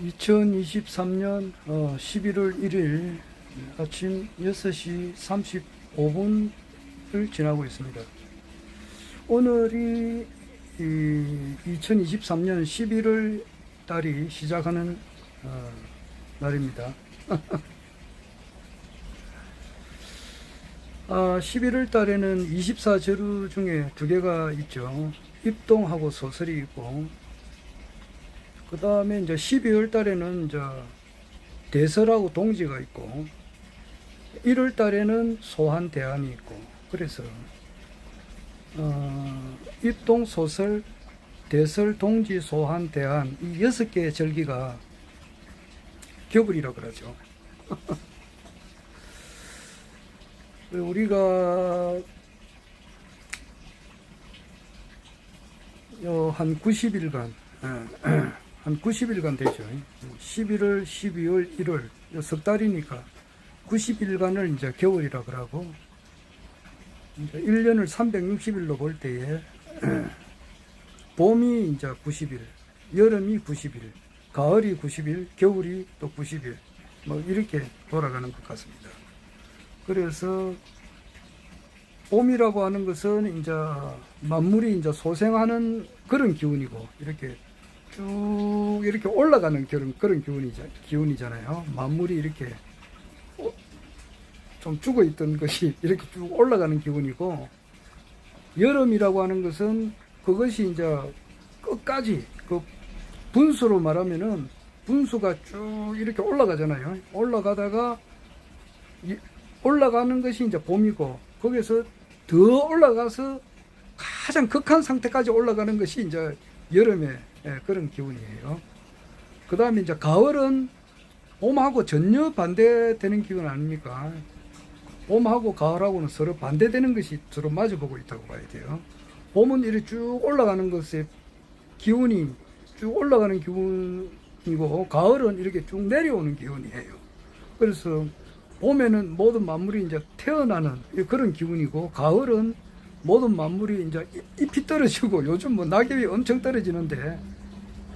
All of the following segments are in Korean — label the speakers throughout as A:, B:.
A: 2023년 11월 1일 아침 6시 35분을 지나고 있습니다. 오늘이 2023년 11월 달이 시작하는 날입니다. 11월 달에는 24저루 중에 두 개가 있죠. 입동하고 소설이 있고, 그 다음에 이제 12월 달에는 이제 대설하고 동지가 있고, 1월 달에는 소한 대안이 있고, 그래서 입동, 소설, 대설, 동지, 소한, 대안 이 6개의 절기가 겹을이라 그러죠. 우리가 한 90일간 한 90일간 되죠. 11월, 12월, 1월 석 달이니까 90일간을 이제 겨울이라 그러고, 이제 1년을 360일로 볼 때에 봄이 이제 90일, 여름이 90일, 가을이 90일, 겨울이 또 90일, 뭐 이렇게 돌아가는 것 같습니다. 그래서 봄이라고 하는 것은 이제 만물이 이제 소생하는 그런 기운이고, 이렇게 쭉 이렇게 올라가는 그런 기운이잖아요. 만물이 이렇게 좀 죽어 있던 것이 이렇게 쭉 올라가는 기운이고, 여름이라고 하는 것은 그것이 이제 끝까지 그 분수로 말하면은 분수가 쭉 이렇게 올라가잖아요. 올라가다가 올라가는 것이 이제 봄이고, 거기서 더 올라가서 가장 극한 상태까지 올라가는 것이 이제 여름의 그런 기운이에요. 그 다음에 이제 가을은 봄하고 전혀 반대되는 기운 아닙니까? 봄하고 가을하고는 서로 반대되는 것이 서로 마주보고 있다고 봐야 돼요. 봄은 이렇게 쭉 올라가는 것의 기운이 쭉 올라가는 기운이고, 가을은 이렇게 쭉 내려오는 기운이에요. 그래서 봄에는 모든 만물이 이제 태어나는 그런 기운이고, 가을은 모든 만물이 이제 잎이 떨어지고, 요즘 뭐 낙엽이 엄청 떨어지는데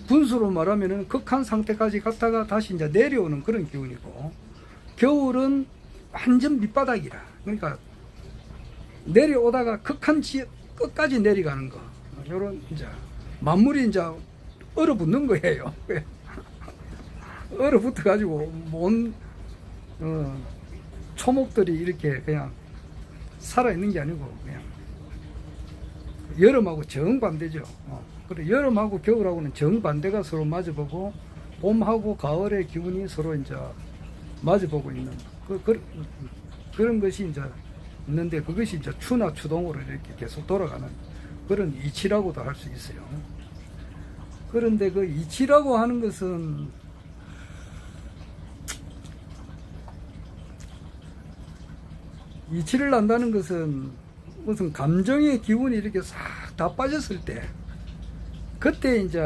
A: 분수로 말하면은 극한 상태까지 갔다가 다시 이제 내려오는 그런 기운이고, 겨울은 완전 밑바닥이라, 그러니까 내려오다가 극한 끝까지 내려가는 거, 요런 이제 만물이 이제 얼어붙는 거예요. 얼어붙어 가지고 뭔 초목들이 이렇게 그냥 살아있는 게 아니고 그냥 여름하고 정반대죠. 그래, 여름하고 겨울하고는 정반대가 서로 마주보고, 봄하고 가을의 기운이 서로 이제 마주보고 있는 그런 것이 이제 있는데, 그것이 이제 추나 추동으로 이렇게 계속 돌아가는 그런 이치라고도 할 수 있어요. 그런데 그 이치라고 하는 것은 이치를 난다는 것은 무슨 감정의 기운이 이렇게 싹 다 빠졌을 때, 그때 이제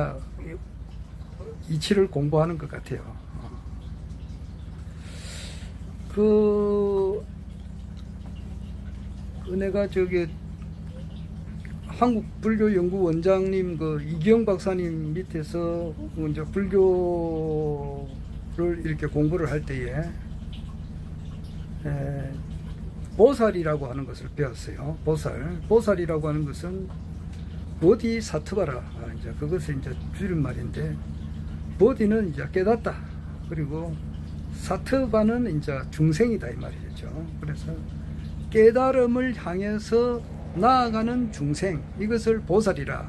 A: 이치를 공부하는 것 같아요. 내가 저기 한국불교연구원장님 그 이기영 박사님 밑에서 이제 불교를 이렇게 공부를 할 때에 보살이라고 하는 것을 배웠어요. 보살이라고 하는 것은 보디사트바라, 이제 그것을 이제 줄임말인데, 보디는 이제 깨닫다, 그리고 사트바는 이제 중생이다 이 말이죠. 그래서 깨달음을 향해서 나아가는 중생, 이것을 보살이라고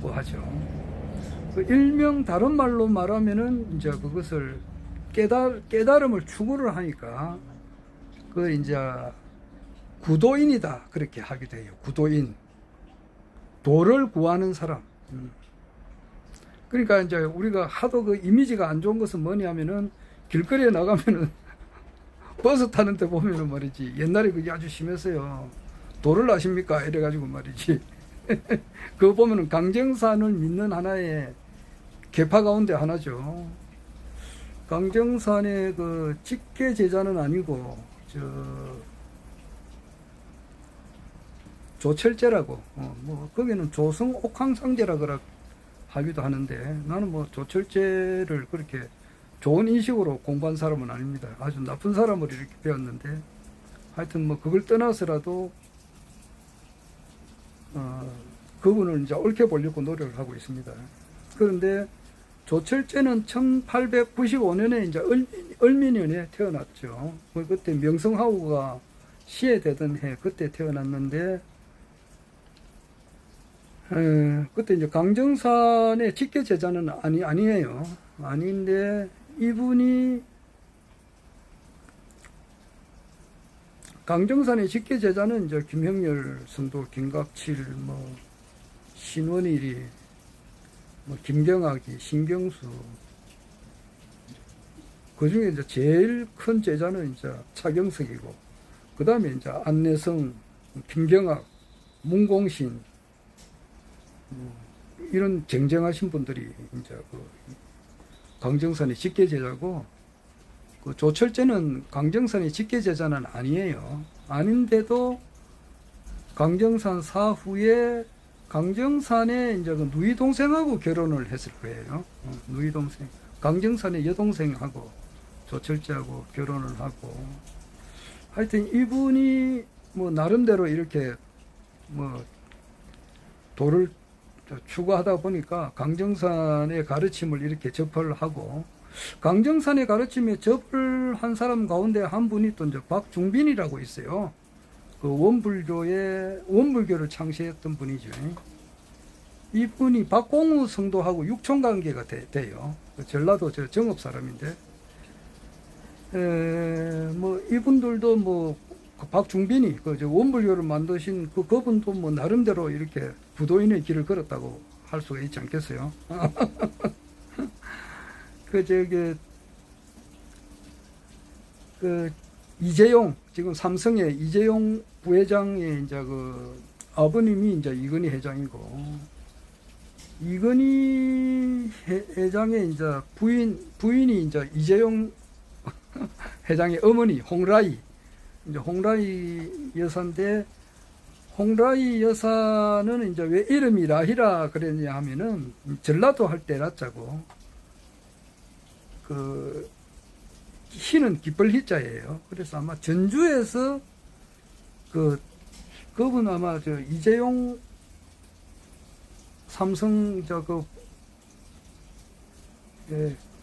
A: 하죠. 그 일명 다른 말로 말하면은 이제 그것을 깨달음을 추구를 하니까 그 이제 구도인이다 그렇게 하기도 해요. 구도인, 도를 구하는 사람. 그러니까 이제 우리가 하도 그 이미지가 안 좋은 것은 뭐냐면은, 길거리에 나가면은 버스 타는데 보면은 말이지, 옛날에 그게 아주 심했어요. 도를 아십니까? 이래가지고 말이지. 그거 보면은 강정산을 믿는 하나의 계파 가운데 하나죠. 강정산의 그 직계 제자는 아니고 조철제라고, 뭐 거기는 조성 옥황상제라 그러 하기도 하는데 나는 뭐 조철제를 그렇게 좋은 인식으로 공부한 사람은 아닙니다. 아주 나쁜 사람으로 이렇게 배웠는데 하여튼 뭐 그걸 떠나서라도 그분을 이제 옳게 보려고 노력을 하고 있습니다. 그런데 조철제는 1895년에 이제 을민년에 태어났죠. 그때 명성하우가 시해되던 해 그때 태어났는데 그때 이제 강정산의 직계 제자는 아니에요. 아닌데 이분이 강정산의 직계 제자는 이제 김형렬 성도, 김각칠, 뭐 신원일이, 뭐 김경학이, 신경수. 그 중에 이제 제일 큰 제자는 이제 차경석이고, 그 다음에 이제 안내성, 김경학, 문공신, 이런 쟁쟁하신 분들이 이제 그 강정산의 직계 제자고, 그 조철제는 강정산의 직계 제자는 아니에요. 아닌데도 강정산 사후에 강정산의 이제 그 누이 동생하고 결혼을 했을 거예요. 누이 동생, 강정산의 여동생하고 조철제하고 결혼을 하고, 하여튼 이분이 뭐 나름대로 이렇게 뭐 도를 추구하다 보니까 강정산의 가르침을 이렇게 접을 하고, 강정산의 가르침에 접을 한 사람 가운데 한 분이 또 이제 박중빈이라고 있어요. 그 원불교를 창시했던 분이죠. 이분이 박공우 성도하고 육촌 관계가 돼요. 전라도 저 정읍 사람인데, 뭐 이분들도 뭐 박중빈이 그 원불교를 만드신 그분도 뭐 나름대로 이렇게 부도인의 길을 걸었다고 할 수가 있지 않겠어요? 그 이재용, 지금 삼성의 이재용 부회장의 이제 그 아버님이 이제 이건희 회장이고, 이건희 회장의 이제 부인이 이제 이재용 회장의 어머니 홍라이, 이제 홍라이 여사인데, 홍라이 여사는 이제 왜 이름이 라희라 그랬냐 하면은 전라도 할 때 라자고, 그 희는 기쁠 희자예요. 그래서 아마 전주에서 그분 아마 저 이재용 삼성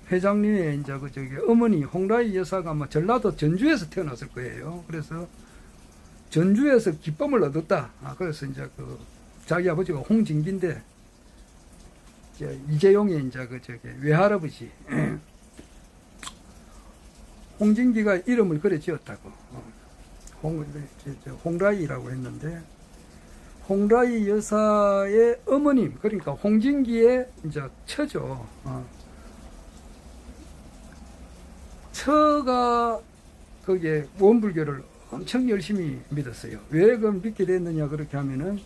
A: 회장님의 이제 저기 어머니 홍라이 여사가 아마 전라도 전주에서 태어났을 거예요. 그래서 전주에서 기쁨을 얻었다. 그래서 이제 그 자기 아버지가 홍진기인데, 이재용의 이제 그 저기 외할아버지 홍진기가 이름을 그래 지었다고. 홍라이라고 했는데, 홍라이 여사의 어머님, 그러니까 홍진기의 이제 처죠. 처가 거기에 원불교를 엄청 열심히 믿었어요. 왜 그럼 믿게 됐느냐 그렇게 하면은,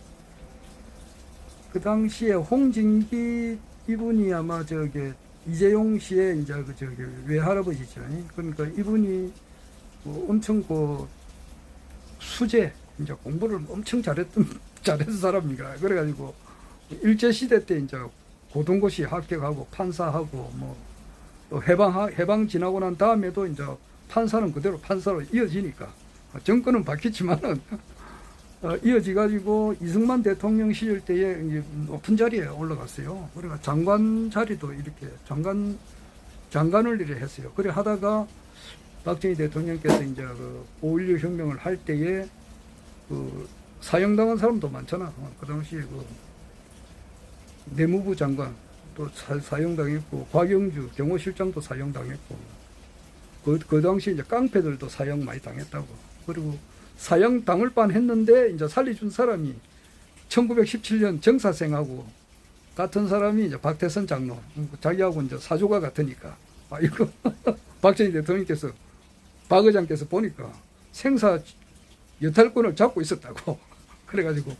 A: 그 당시에 홍진기 이분이 아마 저기 이재용 씨의 이제 그 저기 외할아버지죠. 그러니까 이분이 엄청 그 수재 이제 공부를 엄청 잘했던 사람이니까, 그래가지고 일제 시대 때 이제 고등고시 합격하고 판사하고 뭐 또 해방 지나고 난 다음에도 이제 판사는 그대로 판사로 이어지니까 정권은 바뀌었지만은 이어지가지고 이승만 대통령 시절 때에 이제 높은 자리에 올라갔어요. 그러니까 장관 자리도 이렇게 장관을 이렇게 했어요. 그래 하다가 박정희 대통령께서 이제 그 5.16 혁명을 할 때에 그 사형당한 사람도 많잖아. 그 당시에 그 내무부 장관 또 사형당했고, 곽영주 경호실장도 사형당했고, 그 당시 이제 깡패들도 사형 많이 당했다고. 그리고 사형 당할 뻔했는데 이제 살려준 사람이 1917년 정사생하고 같은 사람이 이제 박태선 장로, 자기하고 이제 사조가 같으니까, 이거 박정희 대통령께서 박 의장께서 보니까 생사 여탈권을 잡고 있었다고. 그래가지고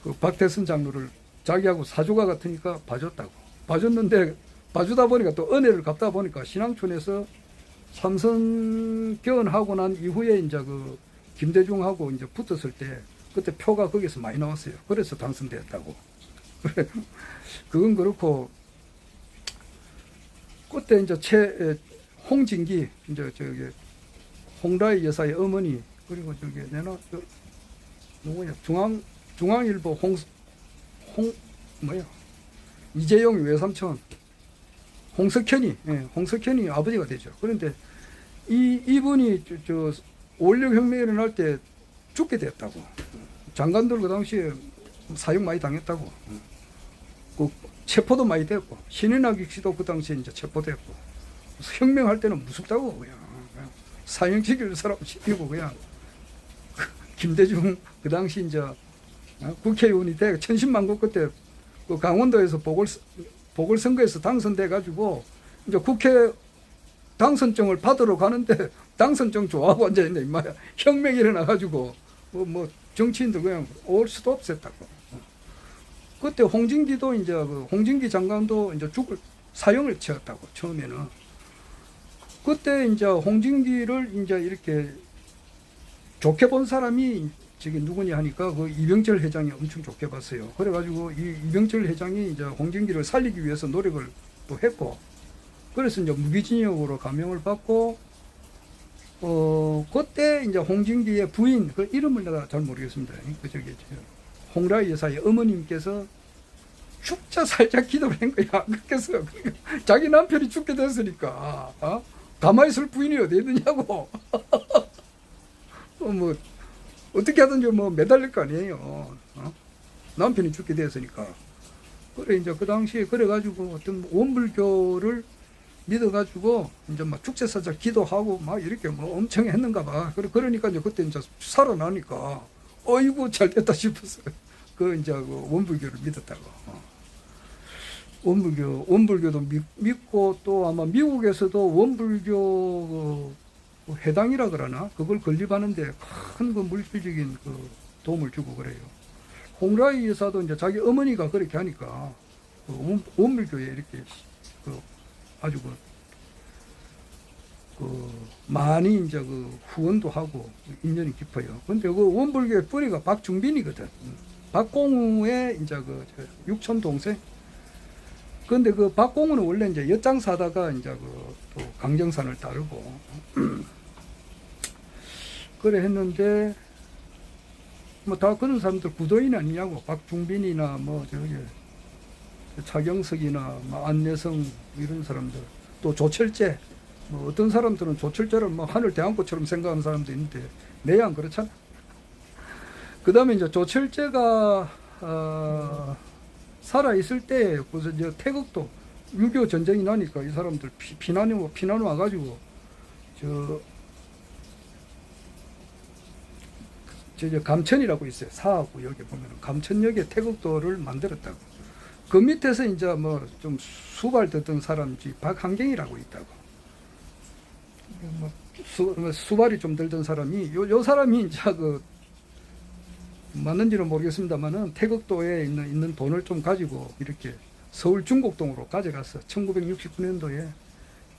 A: 그 박태선 장로를 자기하고 사조가 같으니까 봐줬다고. 봐줬는데 봐주다 보니까 또 은혜를 갚다 보니까 신앙촌에서 삼선 개헌하고 난 이후에 이제 그 김대중하고 이제 붙었을 때 그때 표가 거기서 많이 나왔어요. 그래서 당선되었다고. 그건 그렇고, 그때 이제 홍진기, 이제 저기, 홍라의 여사의 어머니, 그리고 저기, 내가, 누구냐, 중앙일보 뭐야, 이재용 외삼촌, 홍석현이 아버지가 되죠. 그런데 이분이 저 5.16 혁명이 일어날 때 죽게 됐다고. 장관들 그 당시에 사형 많이 당했다고. 그 체포도 많이 됐고, 신인학익 씨도 그 당시에 이제 체포됐고, 혁명할 때는 무섭다고 그냥 사형 시킬 사람 시키고 그냥. 김대중 그 당시 이제 국회의원이 돼 천신만고 그때 그 강원도에서 보궐선거에서 당선돼 가지고 이제 국회 당선증을 받으러 가는데 당선증 좋아하고 앉아 있네 임마야. 혁명이 일어나 가지고 뭐 정치인들 그냥 올 수도 없었다고. 그때 홍진기도 이제 홍진기 장관도 이제 사형을 치렀다고 처음에는. 그때 이제 홍진기를 이제 이렇게 좋게 본 사람이 저기 누구냐 하니까 그 이병철 회장이 엄청 좋게 봤어요. 그래가지고 이 이병철 회장이 이제 홍진기를 살리기 위해서 노력을 또 했고, 그래서 이제 무기징역으로 감형을 받고, 그때 이제 홍진기의 부인, 그 이름을 내가 잘 모르겠습니다. 그 저기 홍라의 여사의 어머님께서 죽자 살자 기도를 한 거야. 그래서 자기 남편이 죽게 됐으니까 가만히 있을 부인이 어디 있느냐고. 뭐 어떻게 하든지 뭐 매달릴 거 아니에요. 남편이 죽게 됐으니까. 그래 이제 그 당시에 그래가지고 어떤 원불교를 믿어가지고 이제 막 축제사자 기도하고 막 이렇게 뭐 엄청 했는가 봐. 그러니까 이제 그때 이제 살아나니까 어이구 잘 됐다 싶었어요. 그 이제 그 원불교를 믿었다고. 원불교도 믿고 또 아마 미국에서도 원불교 그 회당이라 그러나 그걸 건립하는데 큰 그 물질적인 그 도움을 주고 그래요. 홍라의 여사도 이제 자기 어머니가 그렇게 하니까 그 원불교에 이렇게 그 아주 그 많이 이제 그 후원도 하고 인연이 깊어요. 근데 그 원불교의 뿌리가 박중빈이거든. 박공우의 이제 그 육촌 동생. 근데 그 박공우는 원래 이제 엿장 사다가 이제 그 또 강정산을 따르고 그래 했는데 뭐 다 그런 사람들 구도인 아니냐고. 박중빈이나 뭐 저기 차경석이나 뭐 안내성 이런 사람들, 또 조철재, 뭐 어떤 사람들은 조철재를 뭐 하늘 대왕꽃처럼 생각하는 사람도 있는데 내양 그렇잖아. 그 다음에 이제 조철재가 살아 있을 때 무슨 이제 태극도 6.25 전쟁이 나니까 이 사람들 피난 와가지고 저 감천이라고 있어요. 사하구역에 보면 감천역에 태극도를 만들었다고. 그 밑에서 이제 뭐 좀 수발 듣던 사람이 박한경이라고 있다고. 뭐 수발이 좀 들던 사람이 요 사람이 이제 그 맞는지는 모르겠습니다만은 태극도에 있는 돈을 좀 가지고 이렇게 서울 중곡동으로 가져갔어. 1969년도에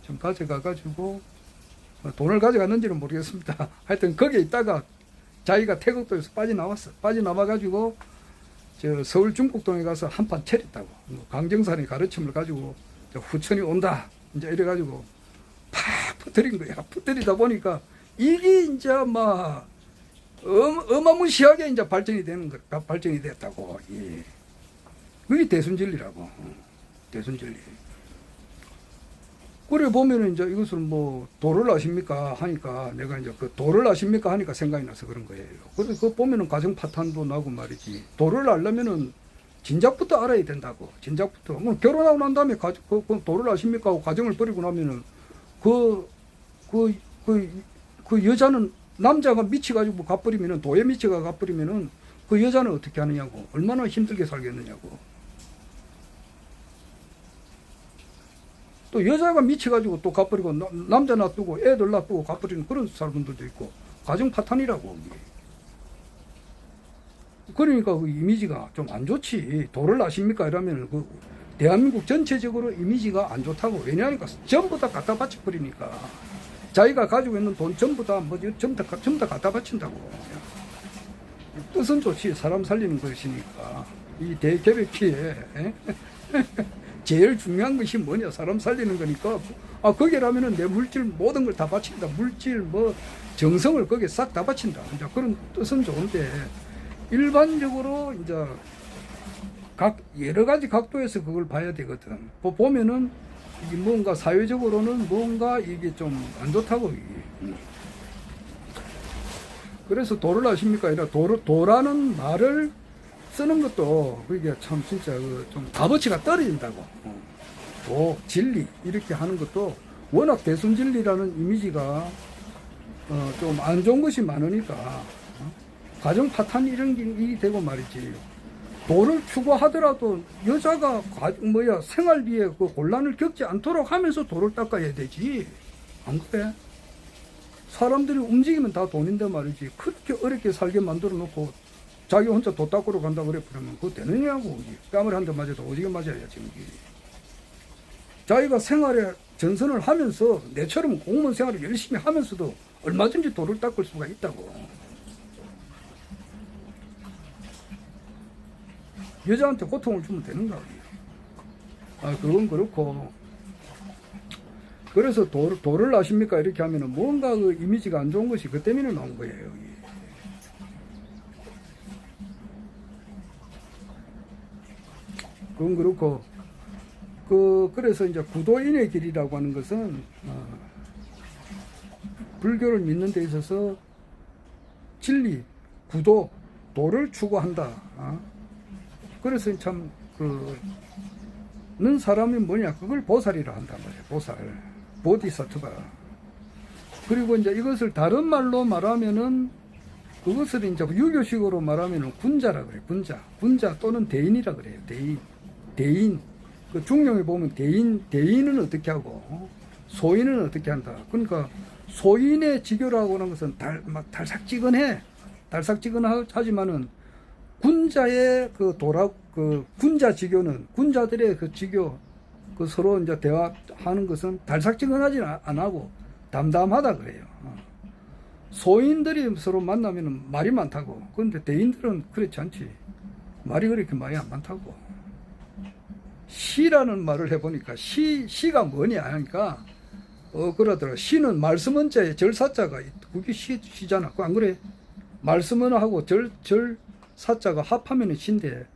A: 좀 가져가가지고 돈을 가져갔는지는 모르겠습니다. 하여튼 거기에 있다가 자기가 태극도에서 빠져나와가지고 저 서울 중곡동에 가서 한판 차렸다고. 강정산의 가르침을 가지고 후천이 온다. 이제 이래가지고 팍 퍼뜨린 거야. 퍼뜨리다 보니까 이게 이제 막 어마무시하게 이제 발전이 됐다고. 예. 그게 대순진리라고. 대순진리. 그래 보면은 이제 이것을 뭐 도를 아십니까 하니까 내가 이제 그 도를 아십니까 하니까 생각이 나서 그런 거예요. 그래서 그거 보면은 가정 파탄도 나고 말이지. 도를 알려면은 진작부터 알아야 된다고. 진작부터. 뭐 결혼하고 난 다음에 그 도를 아십니까 하고 가정을 버리고 나면은 그 여자는 남자가 미치가지고 가버리면은 도에 미치가 가버리면은 그 여자는 어떻게 하느냐고. 얼마나 힘들게 살겠느냐고. 또 여자가 미쳐가지고 또 가버리고 남자 놔두고 애들 놔두고 가버리는 그런 사람들도 있고 가정 파탄이라고. 그러니까 그 이미지가 좀 안 좋지. 도를 아십니까 이러면 그 대한민국 전체적으로 이미지가 안 좋다고. 왜냐하니까 전부 다 갖다 바쳐버리니까 자기가 가지고 있는 돈 전부 다 뭐 전부 다 갖다 바친다고. 뜻은 좋지. 사람 살리는 것이니까. 이 대결의키에 제일 중요한 것이 뭐냐? 사람 살리는 거니까. 거기라면은 내 물질 모든 걸 다 바친다. 물질 뭐 정성을 거기에 싹 다 바친다. 이제 그런 뜻은 좋은데 일반적으로 이제 여러 가지 각도에서 그걸 봐야 되거든. 보면은 이게 뭔가 사회적으로는 뭔가 이게 좀 안 좋다고. 이게. 그래서 도를 아십니까? 아니라 도라는 말을 쓰는 것도 그게 참 진짜 좀 값어치가 떨어진다고. 도, 진리 이렇게 하는 것도 워낙 대순진리라는 이미지가 좀 안 좋은 것이 많으니까 가정 파탄 이런 게 되고 말이지. 도를 추구하더라도 여자가 생활비에 그 곤란을 겪지 않도록 하면서 도를 닦아야 되지. 안 그래? 사람들이 움직이면 다 돈인데 말이지. 그렇게 어렵게 살게 만들어 놓고 자기 혼자 도 닦으러 간다 그래 그러면 그거 되느냐고. 뺨을 한 대 맞아도 오지게 맞아야지. 자기가 생활에 전선을 하면서 내처럼 공무원 생활을 열심히 하면서도 얼마든지 도를 닦을 수가 있다고. 여자한테 고통을 주면 되는가. 그건 그렇고. 그래서 도를 아십니까? 이렇게 하면은 뭔가 그 이미지가 안 좋은 것이 그 때문에 나온 거예요. 그건 그렇고. 그래서 이제 구도인의 길이라고 하는 것은, 불교를 믿는 데 있어서 진리, 구도, 도를 추구한다. 그래서 참, 는 사람이 뭐냐? 그걸 보살이라 한단 말이에요. 보살. 보디사트바. 그리고 이제 이것을 다른 말로 말하면은, 그것을 이제 유교식으로 말하면은 군자라 그래요. 군자 또는 대인이라 그래요. 대인. 그 중용에 보면 대인은 어떻게 하고, 소인은 어떻게 한다. 그러니까, 소인의 지교라고 하는 것은 달싹지근하지만은, 군자의 군자 지교는, 군자들의 그 지교, 서로 이제 대화하는 것은 달싹지근하지 안 하고 담담하다 그래요. 소인들이 서로 만나면 말이 많다고. 그런데 대인들은 그렇지 않지. 말이 그렇게 많이 안 많다고. 시라는 말을 해보니까 시가 뭐냐 하니까 그러더라. 시는 말씀은자에 절사자가 그게 시잖아. 그거 안 그래? 말씀은하고 절사자가 합하면은 시인데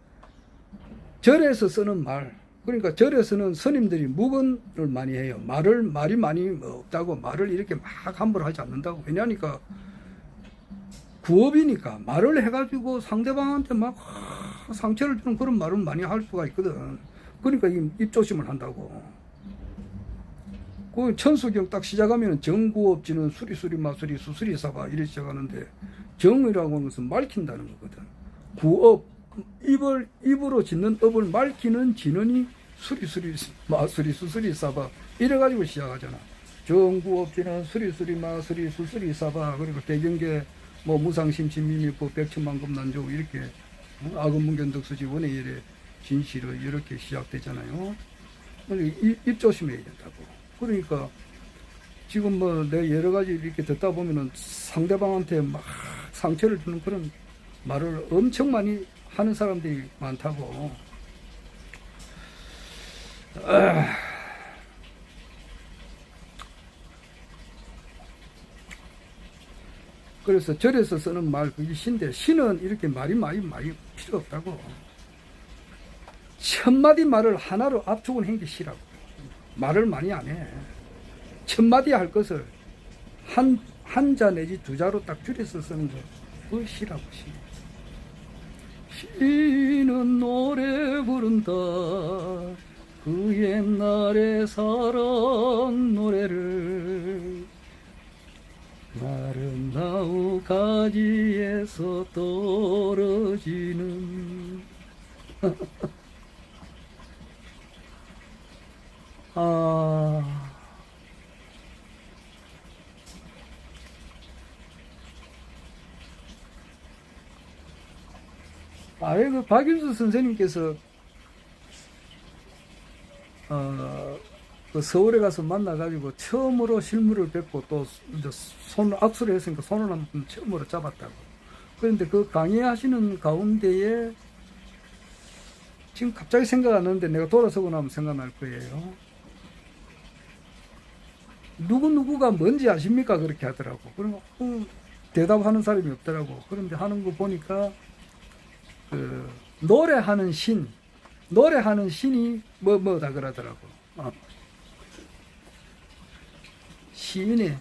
A: 절에서 쓰는 말. 그러니까 절에서는 스님들이 묵언을 많이 해요. 말이 많이 없다고 말을 이렇게 막 함부로 하지 않는다고. 왜냐니까 구업이니까 말을 해가지고 상대방한테 막 상처를 주는 그런 말은 많이 할 수가 있거든. 그러니까 입조심을 한다고. 그 천수경 딱 시작하면 정구업지는 수리수리 마수리 수수리 사바 이렇게 시작하는데 정이라고 하는 것은 맑힌다는 거거든. 구업 입으로 짓는 업을 맑히는 진언이 수리수리 마수리 수수리 사바 이래가지고 시작하잖아. 정구업지는 수리수리 마수리 수수리 사바. 그리고 대경계 무상심심미미법 백천만금난조 이렇게 아금문견덕수지 원해일에 진실로 이렇게 시작되잖아요. 입 조심해야 된다고. 그러니까 지금 내 여러 가지 이렇게 듣다 보면은 상대방한테 막 상처를 주는 그런 말을 엄청 많이 하는 사람들이 많다고. 그래서 절에서 쓰는 말 그게 시인데 시는 이렇게 말이 많이 필요 없다고. 천마디 말을 하나로 압축을 한 게 시라고. 말을 많이 안 해. 천마디 할 것을 한자 내지 두자로 딱 줄여서 쓰는 거. 그 시라고, 시. 시는 노래 부른다. 그 옛날의 사랑 노래를 아름다운 가지에서 떨어지는 그 박윤수 선생님께서 그 서울에 가서 만나가지고 처음으로 실물을 뵙고 또 이제 악수를 했으니까 손을 한번 처음으로 잡았다고. 그런데 그 강의하시는 가운데에 지금 갑자기 생각 안 나는데 내가 돌아서고 나면 생각날 거예요. 누구누구가 뭔지 아십니까? 그렇게 하더라고. 그러면 대답하는 사람이 없더라고. 그런데 하는 거 보니까 그 노래하는 신이 뭐다 그러더라고. 시인의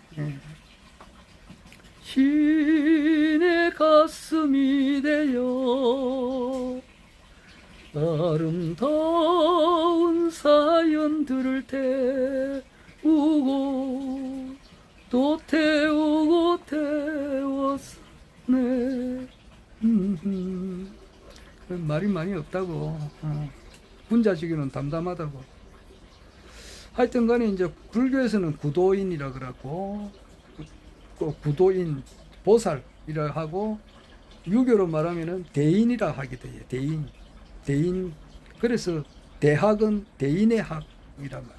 A: 시인의 가슴이 되어 아름다운 사연들을 태우고 또 태우고 태웠네. 말이 많이 없다고. 군자지기는 담담하다고. 하여튼 간에 이제 불교에서는 구도인이라 그러고, 구도인, 보살이라 하고, 유교로 말하면은 대인이라 하게 돼요. 대인. 그래서 대학은 대인의 학이란 말이에요.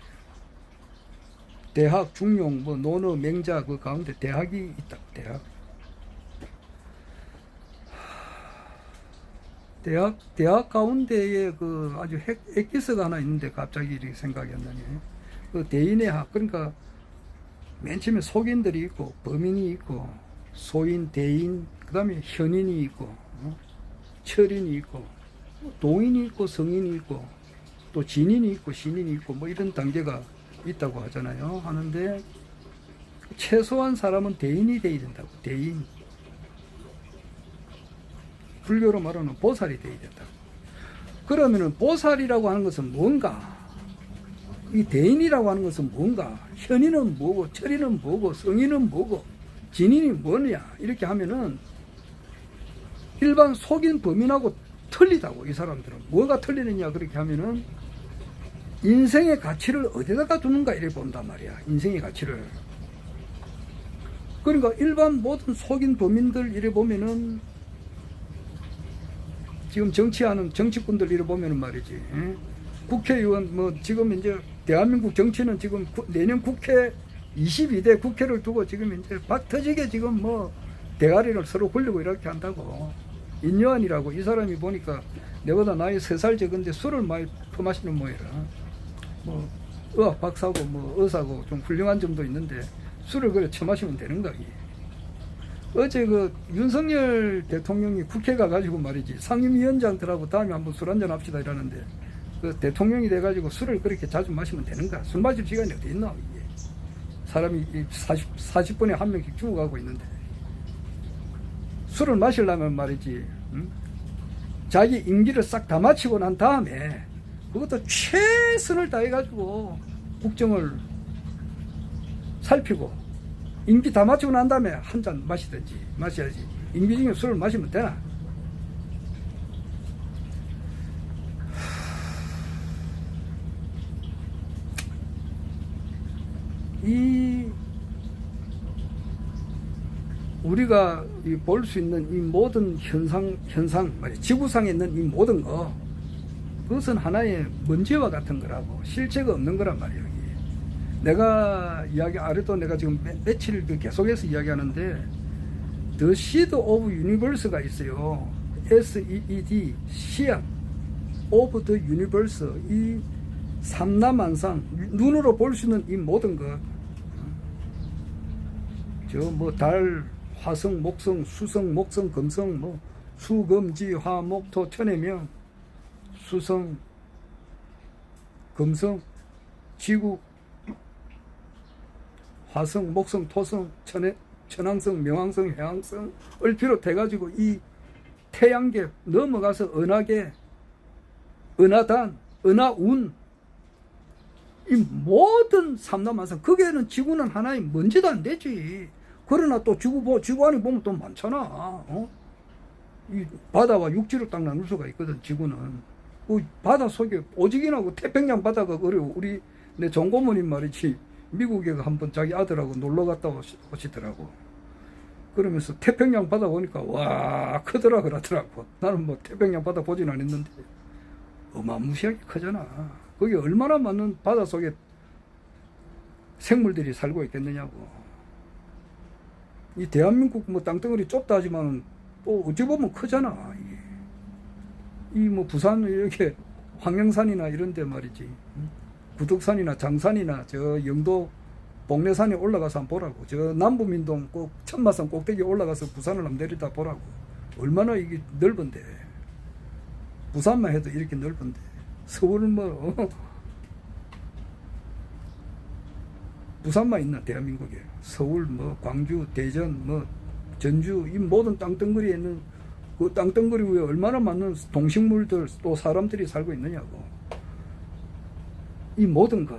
A: 대학, 중용, 논어, 맹자 그 가운데 대학이 있다. 대학 가운데에 그 아주 엑기스가 하나 있는데 갑자기 이렇게 생각이 안 나네. 그 대인의 학, 그러니까 맨 처음에 속인들이 있고, 범인이 있고, 소인, 대인, 그 다음에 현인이 있고, 철인이 있고, 동인이 있고, 성인이 있고, 또 진인이 있고, 신인이 있고, 뭐 이런 단계가 있다고 하잖아요. 하는데, 최소한 사람은 대인이 돼야 된다고. 대인. 불교로 말하는 보살이 돼야 된다고. 그러면은 보살이라고 하는 것은 뭔가? 이 대인이라고 하는 것은 뭔가? 현인은 뭐고, 철인은 뭐고, 성인은 뭐고, 진인이 뭐냐? 이렇게 하면은 일반 속인 범인하고 틀리다고. 이 사람들은 뭐가 틀리느냐? 그렇게 하면은 인생의 가치를 어디다가 두는가 이렇게 본단 말이야. 인생의 가치를. 그러니까 일반 모든 속인 범인들 이래 보면은 지금 정치하는 정치꾼들 이래 보면은 말이지. 국회의원 뭐 지금 이제 대한민국 정치는 지금 내년 국회 22대 국회를 두고 지금 이제 박 터지게 지금 뭐 대가리를 서로 굴리고 이렇게 한다고. 인요한이라고 이 사람이 보니까 내보다 나이 3살 적은데 술을 많이 퍼마시는 모양이라. 뭐 의학 박사고 뭐 의사고 좀 훌륭한 점도 있는데 술을 그래 처마시면 되는 거야. 어제 그 윤석열 대통령이 국회 가가지고 말이지 상임위원장들하고 다음에 한번 술 한잔 합시다 이러는데 그 대통령이 돼가지고 술을 그렇게 자주 마시면 되는가? 술 마실 시간이 어디 있나? 이게 사람이 40분에 한 명씩 죽어가고 있는데 술을 마시려면 말이지 자기 임기를 싹 다 마치고 난 다음에 그것도 최선을 다해가지고 국정을 살피고 임기 다 마치고 난 다음에 한 잔 마셔야지. 임기 중에 술을 마시면 되나? 우리가 볼 수 있는 이 모든 현상, 지구상에 있는 이 모든 거, 그것은 하나의 먼지와 같은 거라고, 실체가 없는 거란 말이에요. 내가 아래도 내가 지금 며칠 계속해서 이야기하는데, The Seed of Universe가 있어요. SEED, 씨앗 of the Universe. 이 삼라만상, 눈으로 볼 수 있는 이 모든 것, 달, 화성, 목성, 수성, 목성, 금성, 수금지, 화, 목, 토, 천해명, 수성, 금성, 지구, 화성, 목성, 토성, 천왕성, 명왕성, 해왕성을 비롯해가지고 이 태양계 넘어가서 은하계, 은하단, 은하운, 이 모든 삼라만상, 거기에는 지구는 하나의 먼지도 안 되지. 그러나 또 지구 안에 보면 또 많잖아. 이 바다와 육지로 딱 나눌 수가 있거든, 지구는. 그 바다 속에 오직이나고 태평양 바다가 어려워. 내 전고모님 말이지, 미국에 한번 자기 아들하고 놀러 갔다 오시더라고. 그러면서 태평양 바다 보니까, 와, 크더라, 그러더라고. 나는 뭐 태평양 바다 보진 않았는데, 어마무시하게 크잖아. 거기 얼마나 많은 바다 속에 생물들이 살고 있겠느냐고. 이 대한민국 뭐 땅덩어리 좁다 하지만 또 어찌 보면 크잖아. 이 뭐 부산 이렇게 황령산이나 이런 데 말이지. 구덕산이나 장산이나 저 영도 복례산에 올라가서 한번 보라고. 저 남부민동 꼭 천마산 꼭대기 올라가서 부산을 한번 내리다 보라고. 얼마나 이게 넓은데. 부산만 해도 이렇게 넓은데. 서울은 뭐 부산만 있나 대한민국에. 서울 뭐 광주 대전 뭐 전주 이 모든 땅덩어리에 있는 그 땅덩어리 위에 얼마나 많은 동식물들 또 사람들이 살고 있느냐고. 이 모든 것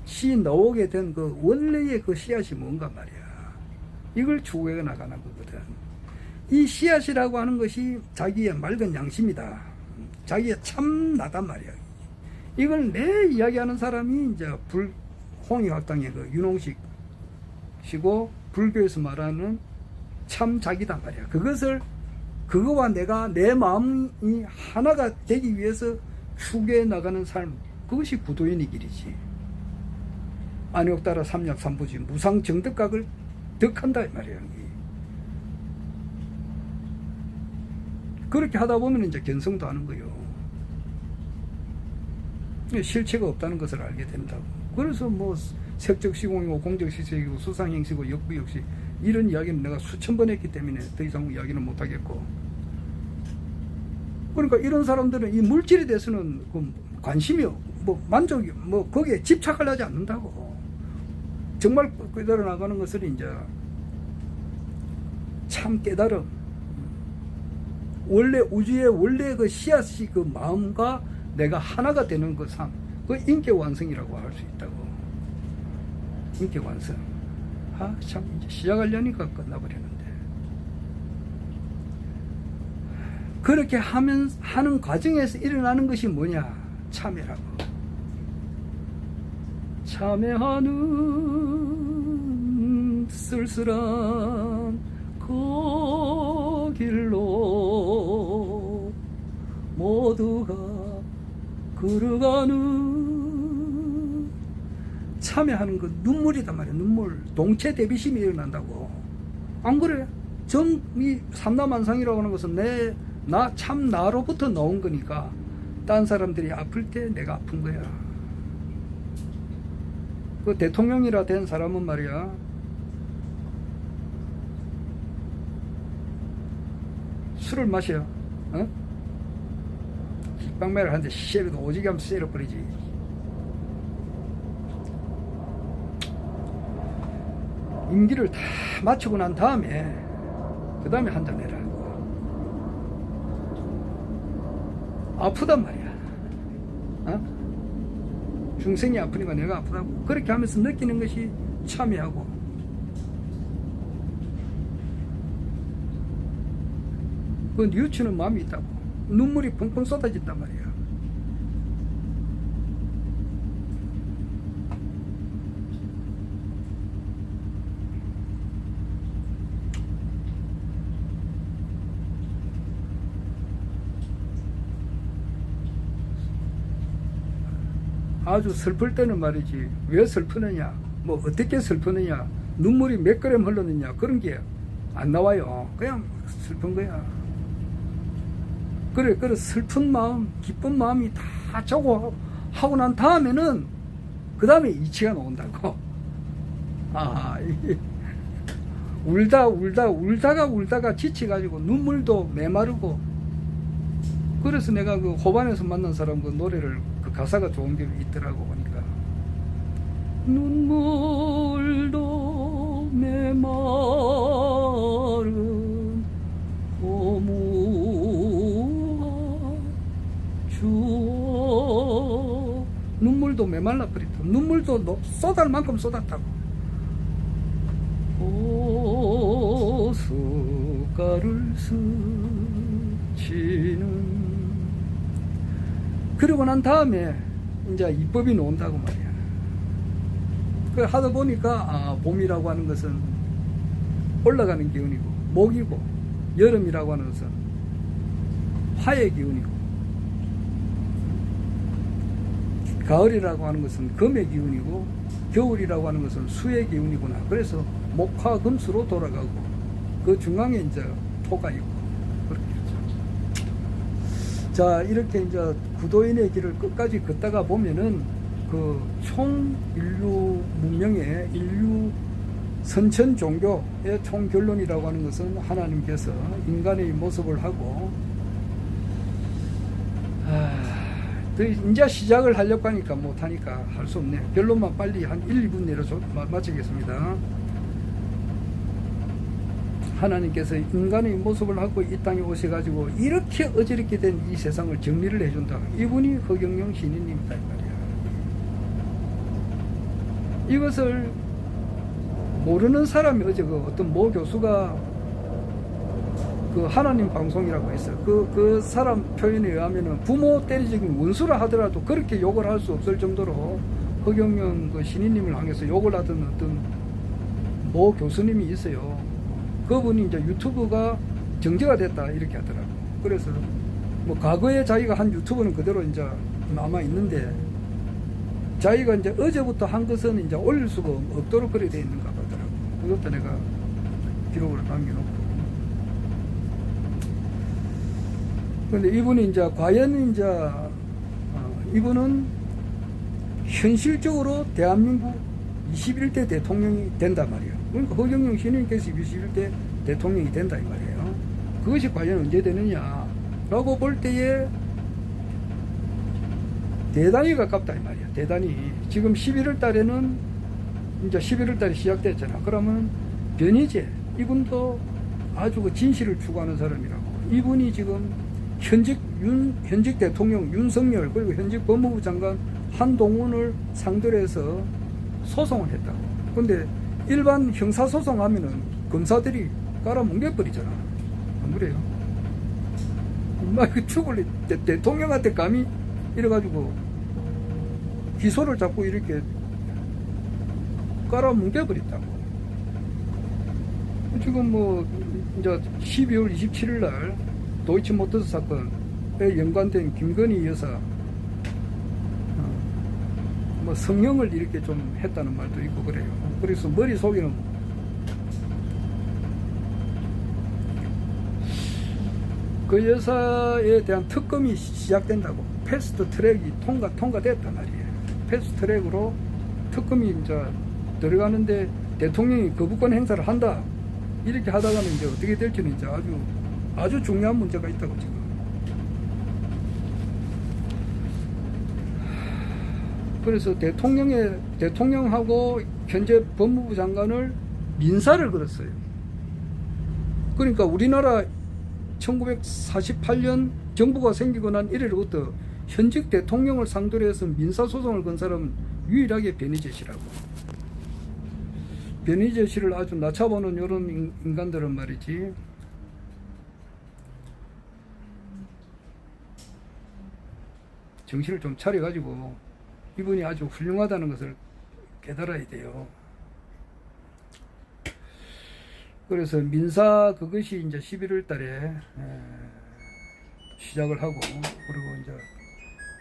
A: 씨 나오게 된 그 원래의 그 씨앗이 뭔가 말이야. 이걸 추구해 나가는 거거든. 이 씨앗이라고 하는 것이 자기의 맑은 양심이다. 자기의 참나단 말이야. 이걸 매 이야기하는 사람이 이제 홍익학당의 그 윤홍식 시고 불교에서 말하는 참 자기단 말이야. 그것을 그거와 내가 내 마음이 하나가 되기 위해서 추구해 나가는 삶, 그것이 구도인의 길이지. 안욕따라 삼약삼부지 무상정덕각을 덕한다 이 말이야. 그렇게 하다 보면 이제 견성도 하는 거요. 실체가 없다는 것을 알게 된다고. 그래서 뭐 색적시공이고 공적시색이고 수상행시고 역부역시 이런 이야기는 내가 수천 번 했기 때문에 더 이상 이야기는 못하겠고. 그러니까 이런 사람들은 이 물질에 대해서는 관심이 뭐 만족이 뭐 거기에 집착을 하지 않는다고. 정말 깨달아 나가는 것을 이제 참 깨달음. 원래 우주의 원래 그 씨앗이 그 마음과 내가 하나가 되는 그 삶, 그 인격완성이라고 할 수 있다고. 인격완성. 아, 참 이제 시작하려니까 끝나버리는데. 그렇게 하는 과정에서 일어나는 것이 뭐냐? 참회라고. 참회하는 쓸쓸한 그 길로 모두가 걸어가는. 참회하는 그 눈물이단 말이야. 눈물. 동체 대비심이 일어난다고. 안 그래? 이 삼라만상이라고 하는 것은 참 나로부터 나온 거니까 딴 사람들이 아플 때 내가 아픈 거야. 그 대통령이라 된 사람은 말이야, 술을 마셔. 어? 식빵매를 하는데 씨에도 오지게 하면 쎄려버리지. 임기를 다 마치고 난 다음에 그 다음에 한잔 해라. 아프단 말이야. 어? 중생이 아프니까 내가 아프다고. 그렇게 하면서 느끼는 것이 참회하고. 그 뉘우치는 마음이 있다고. 눈물이 펑펑 쏟아진단 말이야. 아주 슬플 때는 말이지, 왜 슬프느냐, 뭐 어떻게 슬프느냐, 눈물이 몇 그램 흘렀느냐, 그런 게 안 나와요. 그냥 슬픈 거야. 그래 슬픈 마음, 기쁜 마음이 다 저거 하고 난 다음에는 그 다음에 이치가 나온다고. 울다가 지쳐가지고 눈물도 메마르고. 그래서 내가 그 호반에서 만난 사람 그 노래를 그 가사가 좋은 게 있더라고 보니까. 눈물도 메마른 고무와 주어. 눈물도 메말라 버렸다. 눈물도 쏟을 만큼 쏟았다고. 고춧가루를 스치는. 그러고 난 다음에 이제 입법이 나온다고 말이야. 그 하다 보니까 봄이라고 하는 것은 올라가는 기운이고, 목이고, 여름이라고 하는 것은 화의 기운이고, 가을이라고 하는 것은 금의 기운이고, 겨울이라고 하는 것은 수의 기운이구나. 그래서 목화금수로 돌아가고, 그 중앙에 이제 토가 있고, 그렇게 하죠. 자, 이렇게 이제 구도인의 길을 끝까지 걷다가 보면은 그 총 인류 문명의 인류 선천 종교의 총 결론이라고 하는 것은 하나님께서 인간의 모습을 하고 이제 시작을 하려고 하니까 못하니까 할 수 없네. 결론만 빨리 한 1, 2분 내로 마치겠습니다. 하나님께서 인간의 모습을 하고 이 땅에 오셔가지고 이렇게 어지럽게 된 이 세상을 정리를 해준다. 이분이 허경영 신인님이다 이 말이야. 이것을 모르는 사람이 어제 그 어떤 모 교수가 그 하나님 방송이라고 했어요. 그 사람 표현에 의하면은 부모 때리적인 원수라 하더라도 그렇게 욕을 할 수 없을 정도로 허경영 그 신인님을 향해서 욕을 하던 어떤 모 교수님이 있어요. 그분이 이제 유튜브가 정지가 됐다 이렇게 하더라고. 그래서 뭐 과거에 자기가 한 유튜브는 그대로 이제 남아 있는데 자기가 이제 어제부터 한 것은 이제 올릴 수가 없도록 그렇게 돼 있는가 보더라고. 그것도 내가 기록을 남겨놓고. 근데 이분이 이제 과연 이제 이분은 현실적으로 대한민국 21대 대통령이 된단 말이에요. 그러니까 허경영 신인께서 21대 대통령이 된다 이 말이에요. 그것이 과연 언제 되느냐라고 볼 때에 대단히 가깝다 이 말이야. 대단히 지금 11월 달에는 이제 11월 달에 시작됐잖아. 그러면 변희재 이분도 아주 그 진실을 추구하는 사람이라고. 이분이 지금 현직 대통령 윤석열 그리고 현직 법무부 장관 한동훈을 상대로 해서 소송을 했다고. 근데 일반 형사소송 하면은 검사들이 깔아뭉개버리잖아. 안 그래요? 막 죽을 대통령한테 감히 이래가지고 기소를 자꾸 이렇게 깔아뭉개버렸다고. 지금 뭐 이제 12월 27일 날 도이치모터스 사건에 연관된 김건희 여사 뭐 성형을 이렇게 좀 했다는 말도 있고 그래요. 그래서 머릿속에는 그 여사에 대한 특검이 시작된다고. 패스트 트랙이 통과됐단 말이에요. 패스트 트랙으로 특검이 이제 들어가는데 대통령이 거부권 행사를 한다. 이렇게 하다가는 이제 어떻게 될지는 이제 아주 중요한 문제가 있다고 지금. 그래서 대통령하고 현재 법무부 장관을 민사를 걸었어요. 그러니까 우리나라 1948년 정부가 생기고 난 이래로부터 현직 대통령을 상대로 해서 민사소송을 건 사람은 유일하게 변희재 씨라고. 변희재 씨를 아주 낮춰보는 이런 인간들은 말이지. 정신을 좀 차려가지고 이분이 아주 훌륭하다는 것을 깨달아야 돼요. 그래서 민사 그것이 이제 11월 달에 시작을 하고, 그리고 이제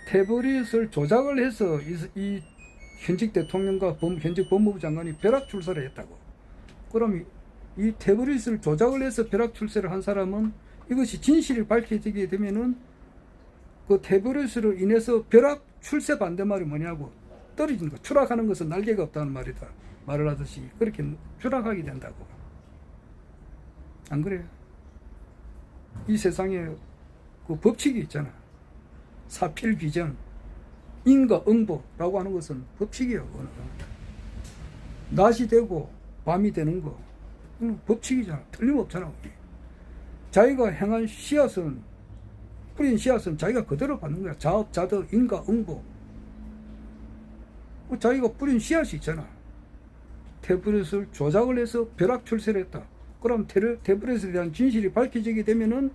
A: 태블릿을 조작을 해서 이 현직 대통령과 현직 법무부 장관이 벼락 출세를 했다고. 그럼 이 태블릿을 조작을 해서 벼락 출세를 한 사람은 이것이 진실이 밝혀지게 되면은 그 태블릿으로 인해서 벼락 출세 반대말이 뭐냐고, 떨어지는 거, 추락하는 것은 날개가 없다는 말이다 말을 하듯이 그렇게 추락하게 된다고. 안 그래요? 이 세상에 그 법칙이 있잖아. 사필귀정, 인과응보라고 하는 것은 법칙이에요. 그거는. 낮이 되고 밤이 되는 거, 그건 법칙이잖아. 틀림없잖아. 자기가 행한 씨앗은, 뿌린 씨앗은 자기가 그대로 받는 거야. 자업, 자덕, 인과, 응보. 자기가 뿌린 씨앗이 있잖아. 태블릿을 조작을 해서 벼락 출세를 했다. 그럼 태블릿에 대한 진실이 밝혀지게 되면은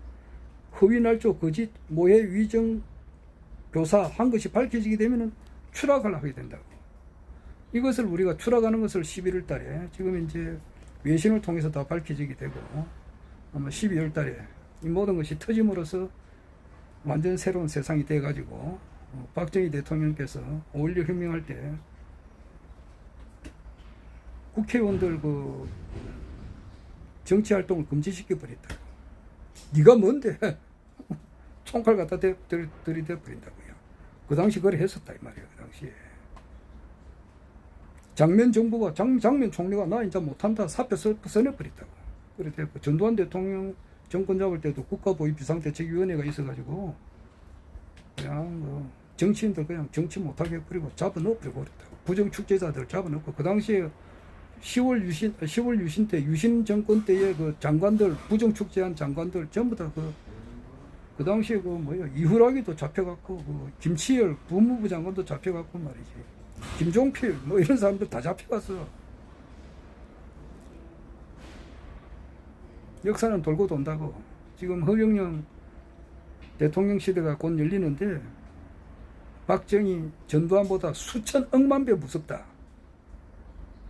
A: 허위 날조, 거짓, 모해, 위정, 교사 한 것이 밝혀지게 되면은 추락을 하게 된다고. 이것을 우리가 추락하는 것을 11월 달에 지금 이제 외신을 통해서 다 밝혀지게 되고, 아마 12월 달에 이 모든 것이 터짐으로써 완전 새로운 세상이 돼가지고 박정희 대통령께서 5.16 혁명할 때 국회의원들 그 정치활동을 금지시켜 버렸다. 네가 뭔데? 총칼 갖다 들이대 버린다고요. 그 당시 그래 했었다 이 말이에요. 그 당시에. 장면 정부가 장면 총리가 나 이제 못한다 사표 써내버렸다고. 그래 됐고 전두환 대통령 정권 잡을 때도 국가보위비상대책위원회가 있어가지고 그냥 뭐 정치인들 그냥 정치 못하게 해버리고 잡아넣어버리고 그랬다고. 부정축제자들 잡아넣고 그 당시에 10월 유신 때 유신 정권 때의 그 장관들 부정축제한 장관들 전부 다 그 당시에 그 뭐야 이후락이도 잡혀갔고 그 김치열 법무부 장관도 잡혀갔고 말이지. 김종필 뭐 이런 사람들 다 잡혀갔어. 역사는 돌고 돈다고. 지금 허경영 대통령 시대가 곧 열리는데 박정희 전두환보다 수천 억만 배 무섭다.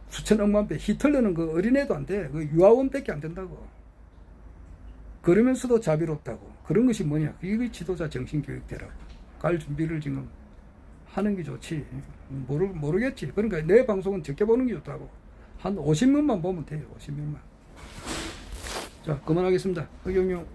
A: 수천 억만 배. 히틀러는 그 어린애도 안 돼. 그 유아원밖에 안 된다고. 그러면서도 자비롭다고. 그런 것이 뭐냐. 이게 지도자 정신교육대라고. 갈 준비를 지금 하는 게 좋지. 모르겠지. 그러니까 내 방송은 적게 보는 게 좋다고. 한 50명만 보면 돼요. 50명만. 자, 그만하겠습니다. 허경영.